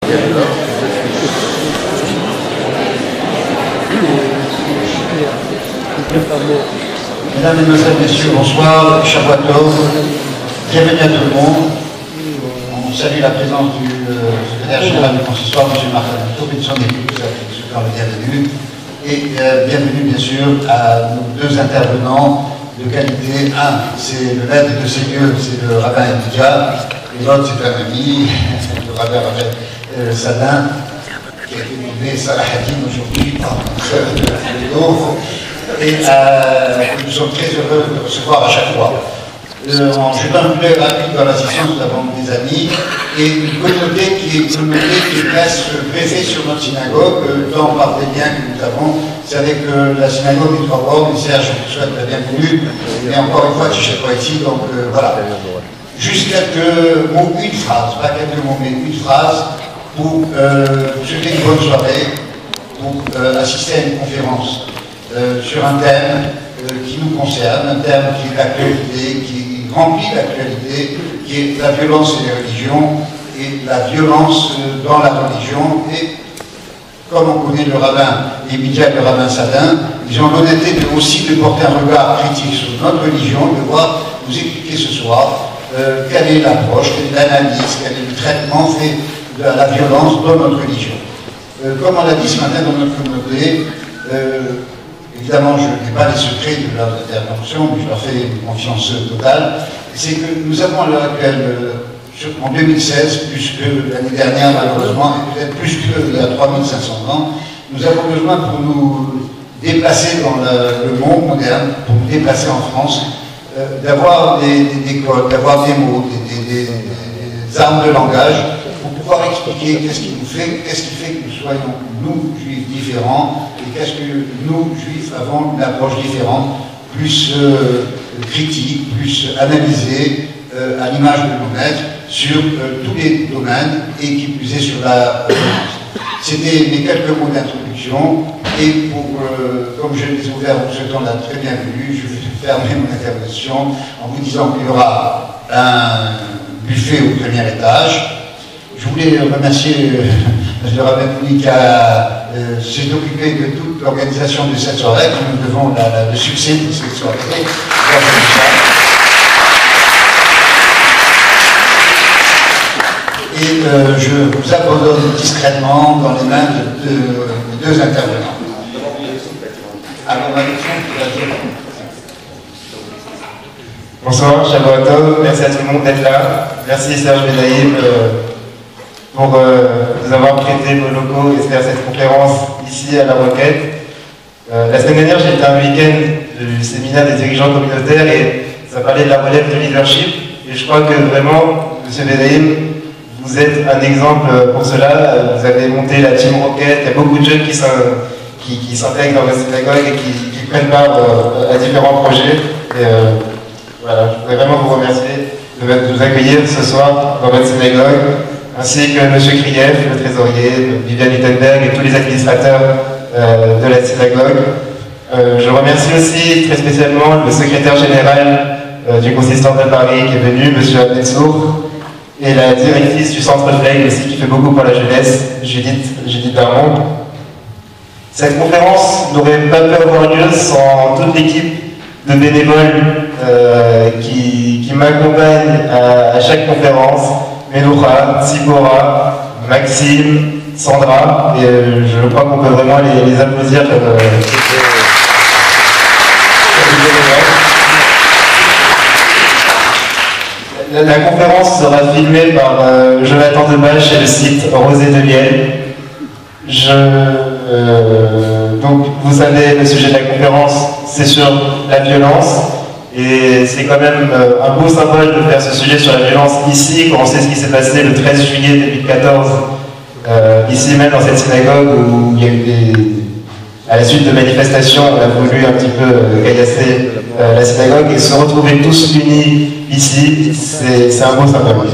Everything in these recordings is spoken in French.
Mesdames, Mesdemoiselles, Messieurs, bonsoir, Shavuot, bienvenue à tout le monde. On salue la présence du secrétaire général du consistoire, M. Martin et de son équipe, super le bienvenu. Et bienvenue bien sûr à nos deux intervenants de qualité. Un, c'est le maître de ces lieux, c'est le rabbin Emidia, et l'autre c'est un ami, le rabbin Sadin, qui a été nommé Salah Hadim aujourd'hui par le et nous sommes très heureux de recevoir à chaque fois. Je vais un coup d'œil rapide dans l'assistance, nous avons des amis, et une communauté qui est presque greffée sur notre synagogue, tant par des liens que nous avons. Vous savez que la synagogue des Trois Bornes, et Serge, je vous souhaite la bienvenue, et encore une fois, je ne sais pas ici, donc voilà. Juste quelques mots, une phrase, pas quelques mots, mais une phrase pour vous souhaiter une bonne soirée, pour assister à une conférence sur un thème qui nous concerne, un thème qui est l'actualité, qui remplit l'actualité, qui est la violence et les religions, et la violence dans la religion. Et comme on connaît le rabbin Emidia et le rabbin Sadin, ils ont l'honnêteté aussi de porter un regard critique sur notre religion, de voir nous expliquer ce soir quelle est l'approche, quelle est l'analyse, quel est le traitement fait de la violence dans notre religion. Comme on l'a dit ce matin dans notre communauté, évidemment, je n'ai pas les secrets de leur intervention, mais je leur fais une confiance totale. C'est que nous avons à l'heure actuelle, en 2016, plus que l'année dernière malheureusement, et peut-être plus qu'il y a 3500 ans, nous avons besoin pour nous déplacer dans le monde moderne, pour nous déplacer en France, d'avoir des codes, d'avoir des mots, des armes de langage, pour pouvoir expliquer qu'est-ce qui fait que nous soyons, nous, juifs, différents, et qu'est-ce que nous, juifs, avons une approche différente, plus critique, plus analysée, à l'image de nos maîtres, sur tous les domaines, et qui plus est sur la violence. C'était mes quelques mots d'introduction, et comme je les ai ouverts en vous souhaitant la très bienvenue, je vais fermer mon intervention en vous disant qu'il y aura un buffet au premier étage. Je voulais remercier le rabbin Kouni qui s'est occupé de toute l'organisation de cette soirée, que nous devons le succès de cette soirée. Et je vous abandonne discrètement dans les mains de deux intervenants. Alors, bonsoir, Shavuot, merci à tout le monde d'être là. Merci Serge Bedaïm pour nous avoir prêté vos locaux et faire cette conférence ici à La Roquette. La semaine dernière, j'ai été à un week-end du séminaire des dirigeants communautaires et ça parlait de la relève de leadership. Et je crois que vraiment, M. Bedaïm, vous êtes un exemple pour cela. Vous avez monté la Team Roquette, il y a beaucoup de jeunes qui s'intègrent dans votre synagogue et qui prennent part à différents projets. Et voilà, je voudrais vraiment vous remercier de nous accueillir ce soir dans votre synagogue, ainsi que M. Krief, le trésorier, Viviane Wittenberg et tous les administrateurs de la synagogue. Je remercie aussi très spécialement le secrétaire général du consistoire de Paris qui est venu, M. Abdessour, et la directrice du centre Flegg aussi qui fait beaucoup pour la jeunesse, Judith Darmon. Cette conférence n'aurait pas pu avoir lieu sans toute l'équipe de bénévoles qui m'accompagnent à chaque conférence. Meloucha, Tsipora, Maxime, Sandra, et je crois qu'on peut vraiment les applaudir comme la conférence sera filmée par Jonathan Debache et le site Rosé de Liel. Donc vous savez, le sujet de la conférence, c'est sur la violence. Et c'est quand même un beau symbole de faire ce sujet sur la violence ici, quand on sait ce qui s'est passé le 13 juillet 2014, ici même dans cette synagogue où il y a eu à la suite de manifestations, on a voulu un petit peu caillasser la synagogue, et se retrouver tous unis ici, c'est un beau symbole.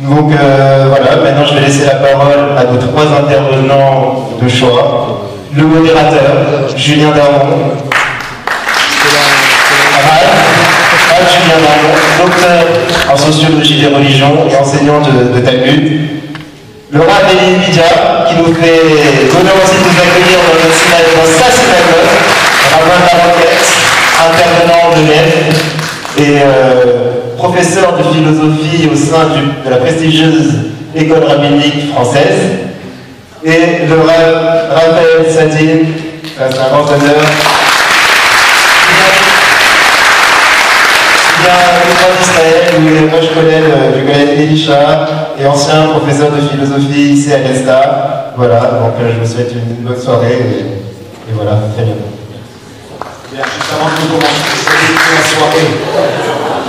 Donc voilà, maintenant je vais laisser la parole à nos trois intervenants de choix. Le modérateur, Julien Darmon. Julien Darmon, docteur en sociologie des religions et enseignant de Talmud. Laura Amélie Bidja, qui nous fait l'honneur aussi de nous accueillir dans sa synagogue, rabbin de la Roquette, intervenant de l'EF et professeur de philosophie au sein de la prestigieuse école rabbinique française. Et le Raphaël Sadine, c'est un grand honneur. Il y a le roi d'Israël, où je connais du collège Elisha, et ancien professeur de philosophie ici à l'ESTA. Voilà, donc je vous souhaite une bonne soirée, et voilà, très bien. Bien, juste avant de commencer la soirée,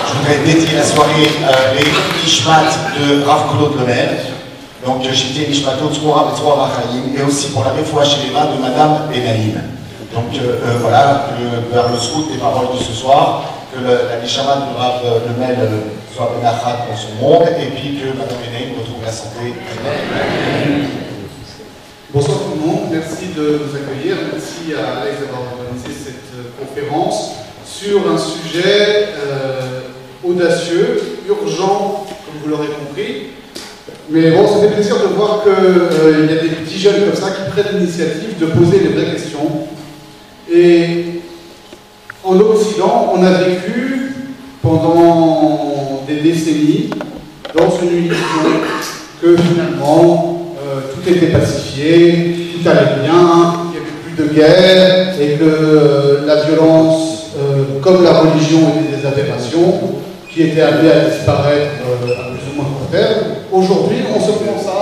je voudrais dédier la soirée les Nishmat de Rav Claude Lemaire. Donc j'étais Nishmatot Tzora Betzora Rachaim, et aussi pour la réfoua chez les mains de Madame Benaïm. Donc voilà, vers le scout des paroles de ce soir, que la Nishama de Rav Lemel soit Benachat dans son monde, et puis que Madame Benaïm retrouve la santé. Bonsoir tout le monde, merci de nous accueillir, merci à Alex d'avoir organisé cette conférence sur un sujet audacieux, urgent, comme vous l'aurez compris. Mais bon, ça fait plaisir de voir qu'il y a des petits jeunes comme ça qui prennent l'initiative de poser les vraies questions. Et en Occident, on a vécu pendant des décennies dans une illusion que finalement tout était pacifié, tout allait bien, il n'y avait plus de guerre et que la violence, comme la religion, était des aberrations qui étaient amenées à disparaître à plus ou moins court terme. Aujourd'hui, on se prend ça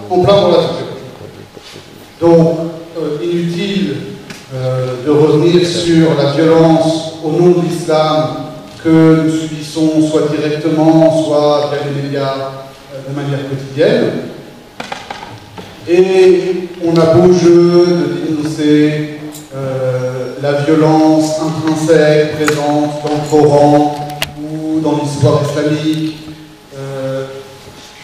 en plein dans la figure. Donc, inutile de revenir sur la violence au nom de l'islam que nous subissons soit directement, soit via les médias de manière quotidienne. Et on a beau jeu de dénoncer la violence intrinsèque présente dans le Coran ou dans l'histoire islamique.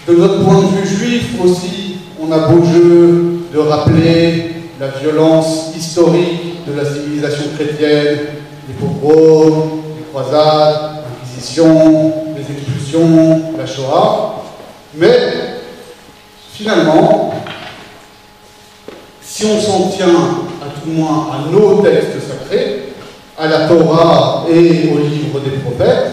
De notre point de vue juif aussi, on a beau jeu de rappeler la violence historique de la civilisation chrétienne, les pogroms, les croisades, l'Inquisition, les expulsions, la Shoah. Mais finalement, si on s'en tient à tout le moins à nos textes sacrés, à la Torah et au livre des prophètes,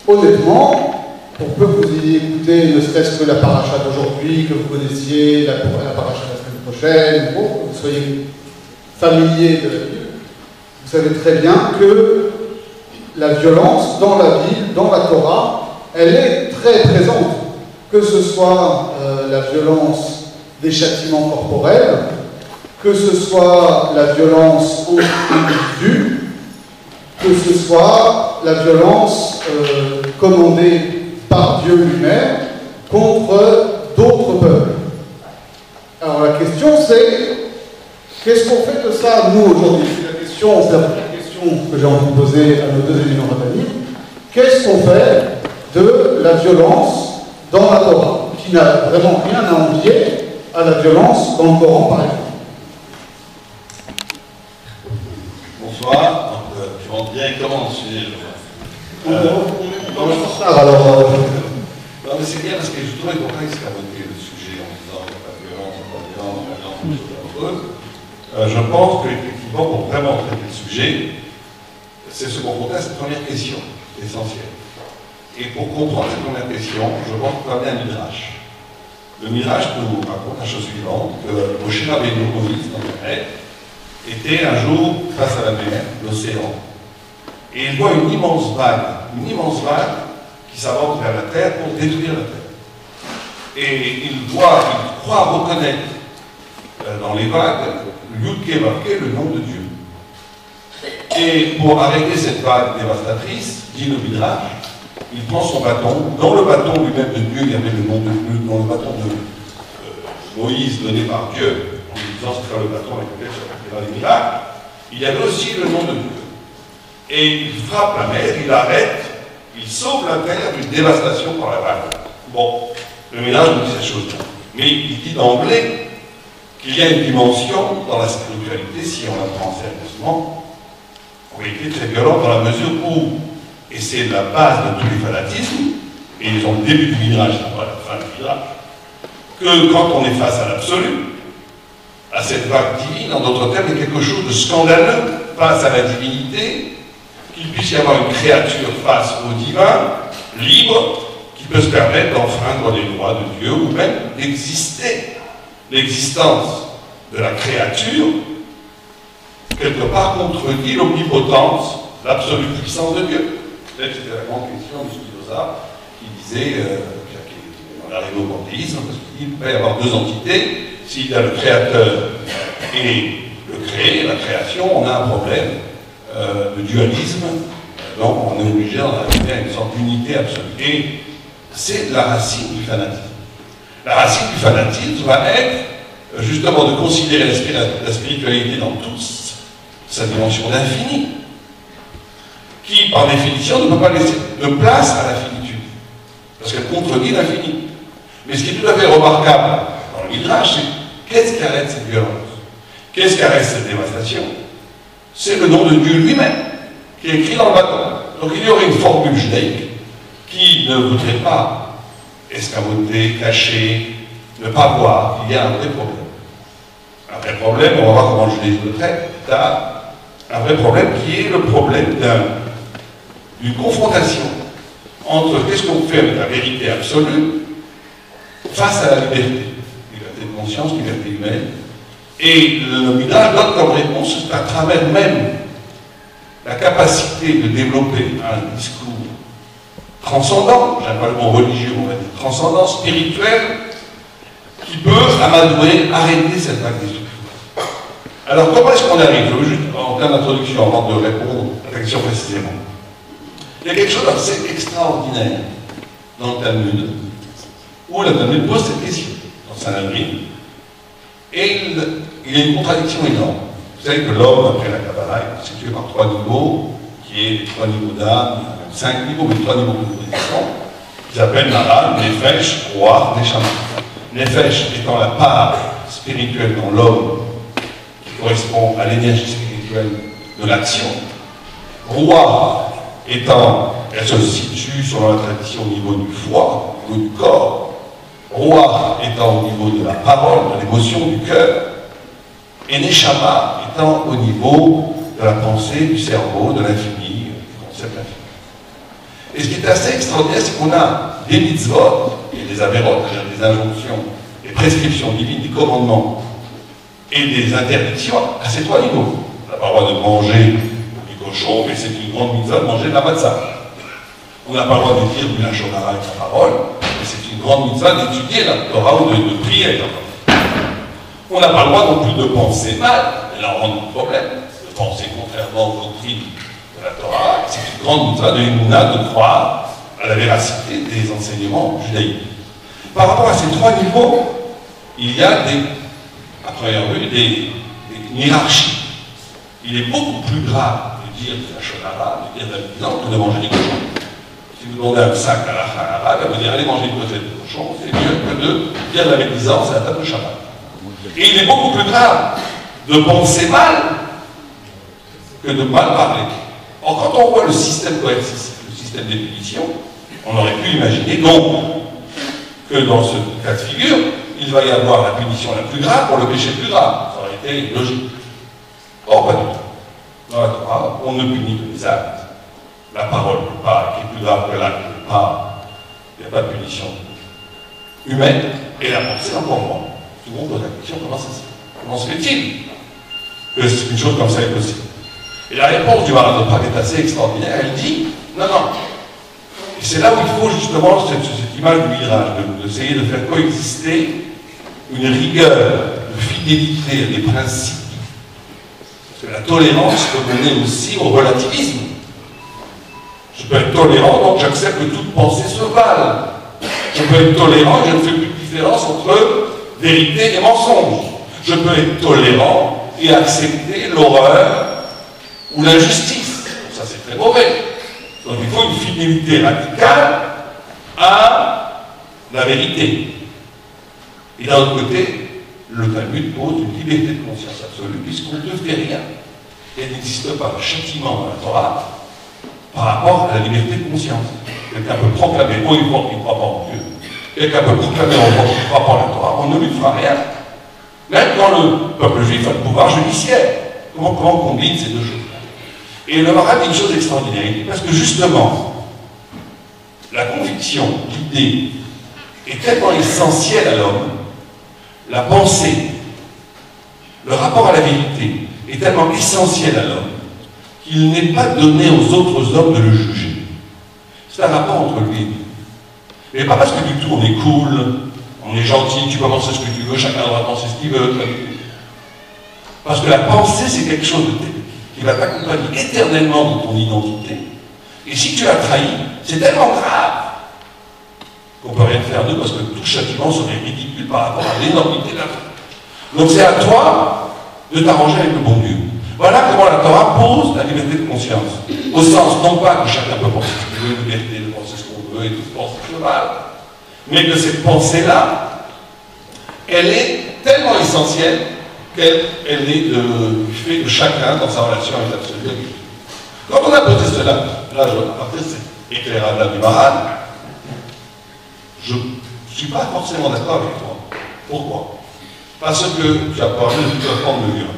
honnêtement, pour peu que vous ayez écouté ne serait-ce que la paracha d'aujourd'hui, que vous connaissiez la paracha de la semaine prochaine, pour que vous soyez familier de la Bible, vous savez très bien que la violence dans la Bible, dans la Torah, elle est très présente. Que ce soit la violence des châtiments corporels, que ce soit la violence entre individus, que ce soit la violence commandée par Dieu lui-même contre d'autres peuples. Alors la question c'est, qu'est-ce qu'on fait de ça nous aujourd'hui? C'est la première question que j'ai envie de poser à nos deux éminents rabbiniques. Qu'est-ce qu'on fait de la violence dans la Torah, qui n'a vraiment rien à envier à la violence dans le Coran par exemple? Bonsoir, je rentre directement dans le sujet. Alors, non, mais c'est bien parce que je trouvais complexe qu'à voter le sujet en disant pas de violence, pas de violence, pas de violence. Je pense qu'effectivement, pour vraiment traiter le sujet, c'est se confronter à cette première question essentielle. Et pour comprendre cette première question, je pense qu'il faut amener un midrash. Le midrash nous raconte la chose suivante, que Moshe Rabbeinu, Moïse, dans la mer, était un jour face à la mer, l'océan, et il voit une immense vague qui s'avance vers la terre pour détruire la terre. Et il croit reconnaître dans les vagues Yud-Ké Vav-Ké, le nom de Dieu. Et pour arrêter cette vague dévastatrice, dit le midrash, il prend son bâton. Dans le bâton lui-même de Dieu, il y avait le nom de Dieu, dans le bâton de Moïse donné par Dieu, en lui disant ce sera le bâton avec lequel s'accomplira les miracles, il y avait aussi le nom de Dieu. Et il frappe la mer, il arrête, il sauve la terre d'une dévastation par la vague. Bon, le ménage nous dit cette chose-là. Mais il dit d'emblée qu'il y a une dimension dans la spiritualité, si on la prend sérieusement, qui est très violente dans la mesure où, et c'est la base de tous les fanatismes, et ils ont le début du mirage, c'est pas la fin du mirage, que quand on est face à l'absolu, à cette vague divine, en d'autres termes, il y a quelque chose de scandaleux face à la divinité, qu'il puisse y avoir une créature face au divin, libre, qui peut se permettre d'enfreindre les lois de Dieu ou même d'exister. L'existence de la créature, quelque part, contredit l'omnipotence, l'absolue puissance de Dieu. Peut-être c'était la grande question de Spinoza, qui disait, on arrive au panthéisme, parce qu'il peut y avoir deux entités. S'il y a le créateur et le créé, la création, on a un problème de dualisme, donc on est obligé d'en arriver à une sorte d'unité absolue. Et c'est la racine du fanatisme. La racine du fanatisme va être justement de considérer la spiritualité dans toute sa dimension d'infini, qui par définition ne peut pas laisser de place à la finitude, parce qu'elle contredit l'infini. Mais ce qui est tout à fait remarquable dans le Midrash, c'est qu'est-ce qui arrête cette violence? Qu'est-ce qui arrête cette dévastation? C'est le nom de Dieu lui-même, qui est écrit dans le bâton. Donc il y aurait une formule judaïque qui ne voudrait pas escamoter, cacher, ne pas voir. Il y a un vrai problème. Un vrai problème, on va voir comment le judaïsme le traite, un vrai problème qui est le problème d'une confrontation entre qu'est-ce qu'on fait avec la vérité absolue face à la liberté de conscience, liberté humaine. Et le Midrash donne comme réponse à travers même la capacité de développer un discours transcendant, j'aime pas le mot religieux, on va dire transcendant, spirituel, qui peut amadouer, arrêter cette vague destructive. Alors comment est-ce qu'on arrive? Je veux juste, en termes d'introduction, avant de répondre à la question précisément. Il y a quelque chose d'assez extraordinaire dans le Talmud, où le Talmud pose cette question, dans Sanhedrin, et il y a une contradiction énorme. Vous savez que l'homme, après la Kabbalah, est constitué par 3 niveaux, qui est les 3 niveaux d'âme, 5 niveaux, mais 3 niveaux de connaissance, qu'ils appellent Nara, Nefesh, Roi, Neshama. Nefesh étant la part spirituelle dans l'homme, qui correspond à l'énergie spirituelle de l'action. Roi étant, elle se situe selon la tradition au niveau du foie, au niveau du corps. Roi étant au niveau de la parole, de l'émotion, du cœur. Et Neshama étant au niveau de la pensée, du cerveau, de l'infini, du concept infini. Et ce qui est assez extraordinaire, c'est qu'on a des mitzvot et des avérotes, c'est-à-dire des injonctions, des prescriptions divines, des commandements et des interdictions à ces 3 niveaux. On n'a pas le droit de manger du cochon, mais c'est une grande mitzvah de manger de la matzah. On n'a pas le droit de dire du lachonara avec la parole, mais c'est une grande mitzvah d'étudier la Torah ou de prier avec la parole. On n'a pas le droit non plus de penser mal, et là on rentre dans le problème, de penser contrairement aux doctrines de la Torah. C'est une grande mitzvah de Emouna de croire à la véracité des enseignements judaïques. Par rapport à ces 3 niveaux, il y a à première vue, une hiérarchie. Il est beaucoup plus grave de dire de la shonara, de dire de la médisance, que de manger des cochons. Si vous demandez un sac à la Hanara, elle va vous dire allez manger une côtelette de cochon, c'est mieux que de dire de la médisance à la table de Shabbat. Et il est beaucoup plus grave de penser mal que de mal parler. Or, quand on voit le système coercitif, le système des punitions, on aurait pu imaginer donc que dans ce cas de figure, il va y avoir la punition la plus grave pour le péché le plus grave. Ça aurait été logique. Or, pas du tout. Dans la Torah, on ne punit que les actes. La parole ne pas, qui est plus grave que l'acte ne pas. Il n'y a pas de punition humaine. Et la pensée encore moins. Tout le monde pose la question, comment se fait-il que une chose comme ça est possible? Et la réponse du Maharal de Prague est assez extraordinaire. Elle dit, non. Et c'est là où il faut justement cette image du Midrash, d'essayer de faire coexister une rigueur de fidélité à des principes. Parce que la tolérance peut mener aussi au relativisme. Je peux être tolérant, donc j'accepte que toute pensée se vale. Je peux être tolérant, je ne fais plus de différence entre vérité et mensonge. Je peux être tolérant et accepter l'horreur ou l'injustice. Ça, c'est très mauvais. Donc, il faut une fidélité radicale à la vérité. Et d'un autre côté, le Talmud pose une liberté de conscience absolue, puisqu'on ne fait rien. Et il n'existe pas de châtiment dans la Torah par rapport à la liberté de conscience. Quelqu'un peut proclamer haut et fort qu'il ne croit pas en Dieu. quelqu'un peut proclamer on ne croit pas à la Torah, on ne lui fera rien. Même quand le peuple juif a le pouvoir judiciaire. Comment on combine ces deux choses-là? Et le Maharal dit une chose extraordinaire, parce que justement, la conviction, l'idée, est tellement essentielle à l'homme, la pensée, le rapport à la vérité est tellement essentiel à l'homme qu'il n'est pas donné aux autres hommes de le juger. C'est un rapport entre lui et Dieu. Mais pas parce que du tout on est cool, on est gentil, tu peux penser ce que tu veux, chacun doit penser ce qu'il veut. Parce que la pensée, c'est quelque chose qui va t'accompagner éternellement dans ton identité. Et si tu as trahi, c'est tellement grave qu'on ne peut rien faire d'eux parce que tout châtiment serait ridicule par rapport à l'énormité de la faute. Donc c'est à toi de t'arranger avec le bon Dieu. Voilà comment la Torah pose la liberté de conscience. Au sens, non pas que chacun peut penser ce qu'il veut, une liberté de penser ce qu'on veut et tout penser ce qu'on veut, mais que cette pensée-là, elle est tellement essentielle qu'elle est du fait de chacun dans sa relation avec l'absolu. Quand on a posé cela, là je vais apporter cet éclairage du Maharal, je ne suis pas forcément d'accord avec toi. Pourquoi? Parce que tu as parlé de toute forme de violence.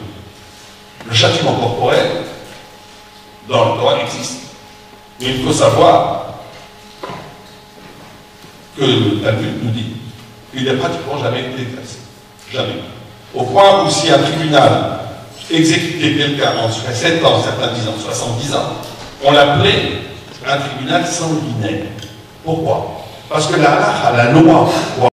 Le châtiment corporel, dans le Torah, existe. Mais il faut savoir que le Talmud nous dit qu'il n'a pratiquement jamais été exercé. Jamais. Au point où si un tribunal exécutait quelqu'un en 7 ans, certains disent en 70 ans, on l'appelait un tribunal sanguinaire. Pourquoi? Parce que la loi